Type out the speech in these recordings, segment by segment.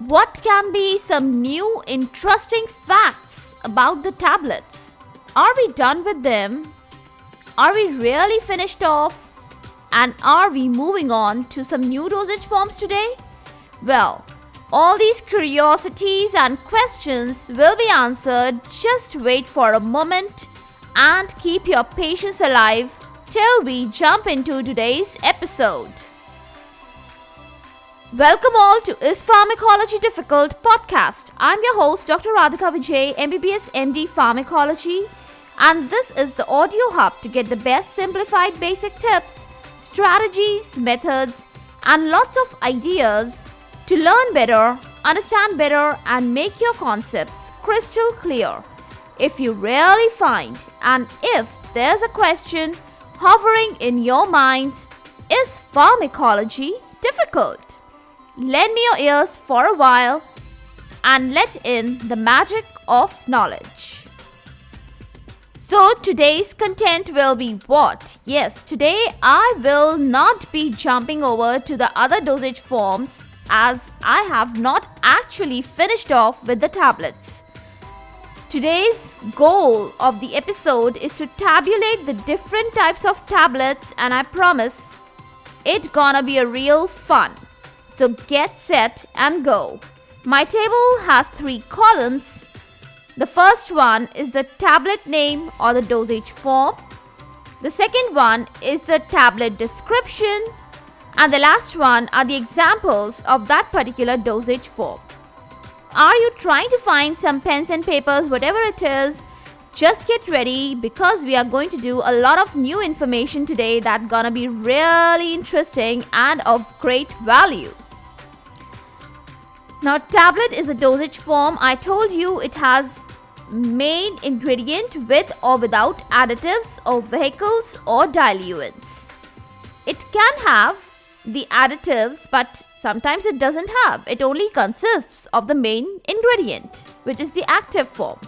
What can be some new interesting facts about the tablets? Are we done with them? Are we really finished off? And are we moving on to some new dosage forms today? Well, all these curiosities and questions will be answered. Just wait for a moment and keep your patience alive till we jump into today's episode. Welcome all to Is Pharmacology Difficult podcast. I'm your host Dr. Radhika Vijay, MBBS MD Pharmacology, and this is the audio hub to get the best simplified basic tips, strategies, methods, and lots of ideas to learn better, understand better, and make your concepts crystal clear. If you really find and if there's a question hovering in your minds, is pharmacology difficult? Lend me your ears for a while and let in the magic of knowledge. So today's content will be what? Yes, today I will not be jumping over to the other dosage forms as I have not actually finished off with the tablets. Today's goal of the episode is to tabulate the different types of tablets, and I promise it's gonna be a real fun. So get set and go. My table has 3 columns. The first one is the tablet name or the dosage form. The second one is the tablet description. And the last one are the examples of that particular dosage form. Are you trying to find some pens and papers, whatever it is? Just get ready because we are going to do a lot of new information today that's gonna be really interesting and of great value. Now, tablet is a dosage form. I told you it has main ingredient with or without additives or vehicles or diluents. It can have the additives, but sometimes it doesn't have. It only consists of the main ingredient, which is the active form.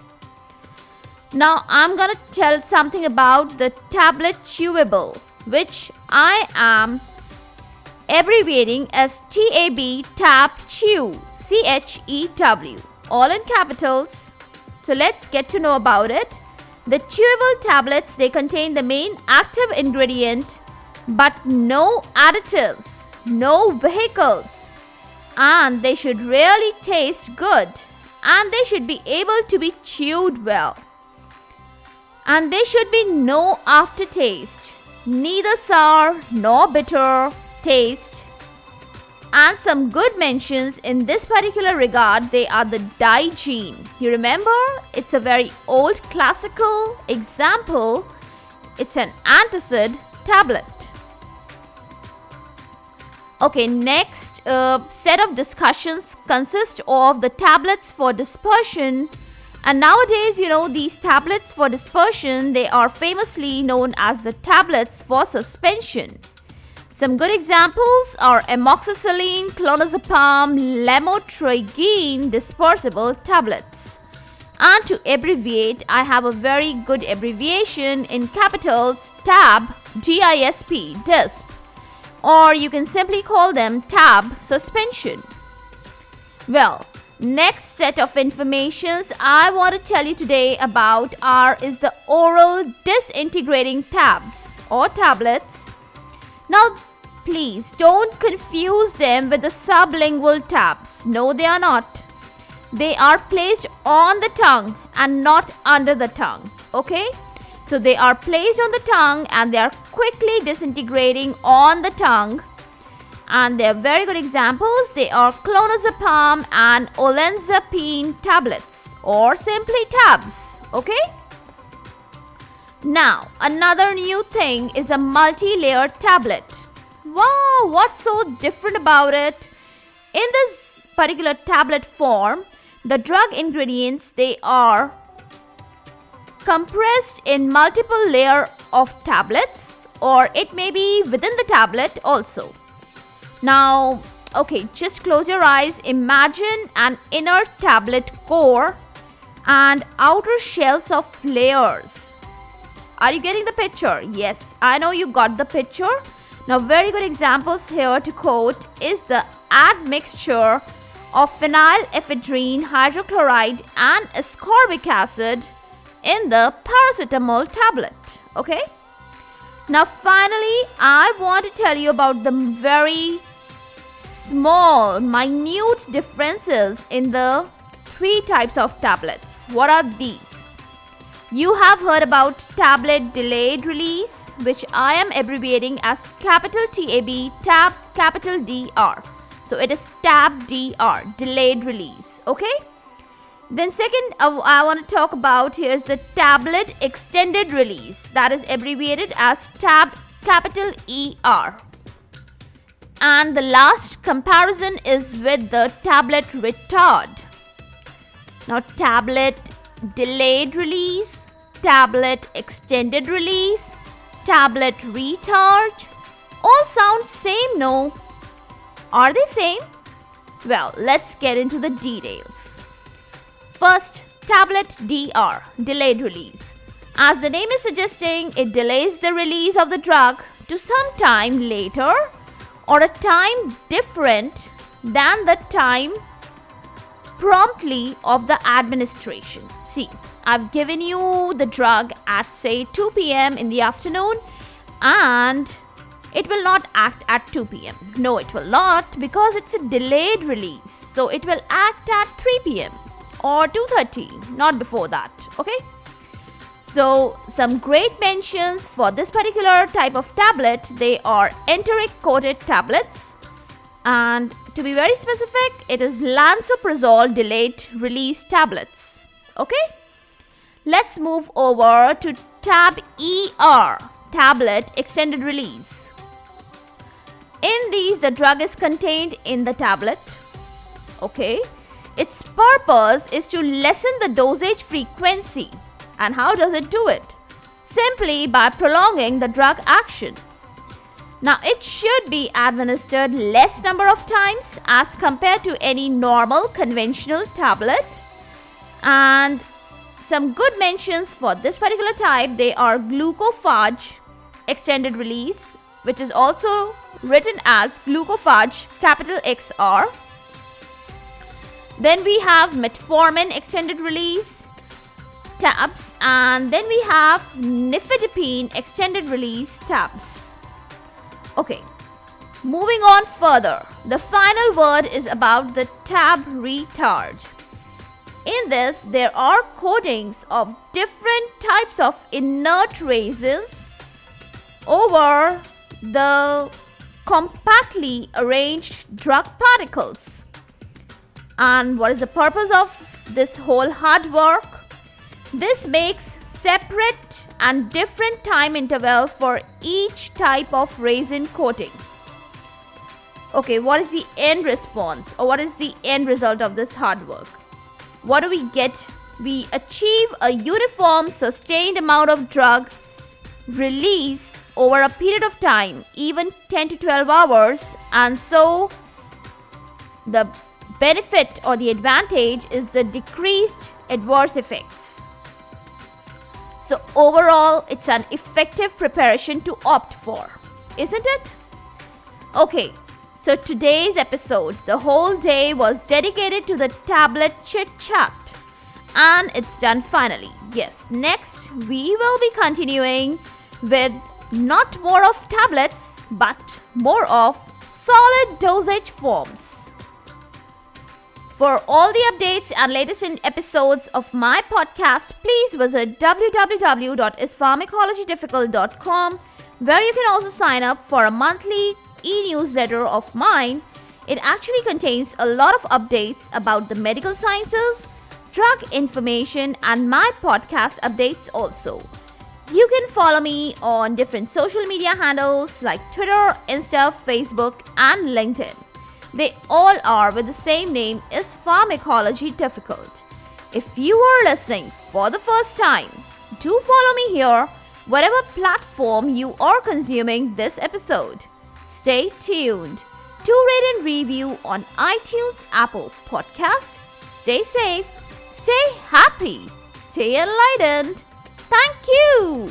Now, I'm gonna tell something about the tablet chewable, which I am abbreviating as TAB, TAP, chew, CHEW, all in capitals. So let's get to know about it. The chewable tablets, they contain the main active ingredient, but no additives, no vehicles, and they should really taste good, and they should be able to be chewed well, and there should be no aftertaste, neither sour nor bitter taste. And some good mentions in this particular regard, they are the Digene. You remember? It's a very old classical example. It's an antacid tablet. Okay, next set of discussions consist of the tablets for dispersion. And nowadays, these tablets for dispersion, they are famously known as the tablets for suspension. Some good examples are amoxicillin, clonazepam, lamotrigine dispersible tablets. And to abbreviate, I have a very good abbreviation in capitals, TAB, DISP, DISP. Or you can simply call them TAB suspension. Well, next set of informations I want to tell you today about is the oral disintegrating tabs or tablets. Now, please don't confuse them with the sublingual tabs. No, they are not. They are placed on the tongue and not under the tongue. Okay? So they are placed on the tongue and they are quickly disintegrating on the tongue. And they are very good examples. They are clonazepam and olanzapine tablets or simply tabs. Okay? Now, another new thing is a multi-layered tablet. Wow, what's so different about it? In this particular tablet form, the drug ingredients, they are compressed in multiple layer of tablets, or it may be within the tablet also. Now, okay, just close your eyes. Imagine an inner tablet core and outer shells of layers. Are you getting the picture? Yes, I know you got the picture. Now, very good examples here to quote is the admixture of phenylephrine hydrochloride and ascorbic acid in the paracetamol tablet. Okay? Now finally, I want to tell you about the very small, minute differences in the three types of tablets. What are these? You have heard about tablet delayed release, which I am abbreviating as capital TAB, TAB, capital DR. So it is TAB DR, delayed release. Okay? Then second, I want to talk about here is the tablet extended release, that is abbreviated as TAB, capital ER. And the last comparison is with the tablet retard. Now tablet delayed release, tablet extended release, tablet retard, all sound same, no? Are they same? Well, let's get into the details. First, tablet DR, delayed release. As the name is suggesting, it delays the release of the drug to some time later or a time different than the time promptly of the administration. See, I've given you the drug at say 2 p.m. in the afternoon and it will not act at 2 p.m. No, it will not, because it's a delayed release. So it will act at 3 p.m. or 2:30, not before that. Okay? So some great mentions for this particular type of tablet, they are enteric coated tablets, and to be very specific, it is lansoprazole delayed release tablets. Okay? Let's move over to tab ER, tablet extended release. In these, the drug is contained in the tablet. Okay? Its purpose is to lessen the dosage frequency. And how does it do it? Simply by prolonging the drug action. Now, it should be administered less number of times as compared to any normal conventional tablet. And some good mentions for this particular type, they are glucophage extended release, which is also written as glucophage, capital XR. Then we have metformin extended release tabs, and then we have nifedipine extended release tabs. Okay, moving on further, the final word is about the tab retard. In this, there are coatings of different types of inert resins over the compactly arranged drug particles. And what is the purpose of this whole hard work? This makes separate and different time interval for each type of resin coating. Okay, what is the end response, or what is the end result of this hard work? What do we get? We achieve a uniform, sustained amount of drug release over a period of time, even 10 to 12 hours, and so the benefit or the advantage is the decreased adverse effects. So overall, it's an effective preparation to opt for, isn't it? Okay, so today's episode, the whole day was dedicated to the tablet chit chat, and it's done finally. Yes, next we will be continuing with not more of tablets, but more of solid dosage forms. For all the updates and latest episodes of my podcast, please visit www.ispharmacologydifficult.com, where you can also sign up for a monthly e-newsletter of mine. It actually contains a lot of updates about the medical sciences, drug information, and my podcast updates also. You can follow me on different social media handles like Twitter, Insta, Facebook, and LinkedIn. They all are with the same name, Is Pharmacology Difficult. If you are listening for the first time, do follow me here, whatever platform you are consuming this episode. Stay tuned. Do rate and review on iTunes, Apple Podcast. Stay safe, stay happy, stay enlightened. Thank you.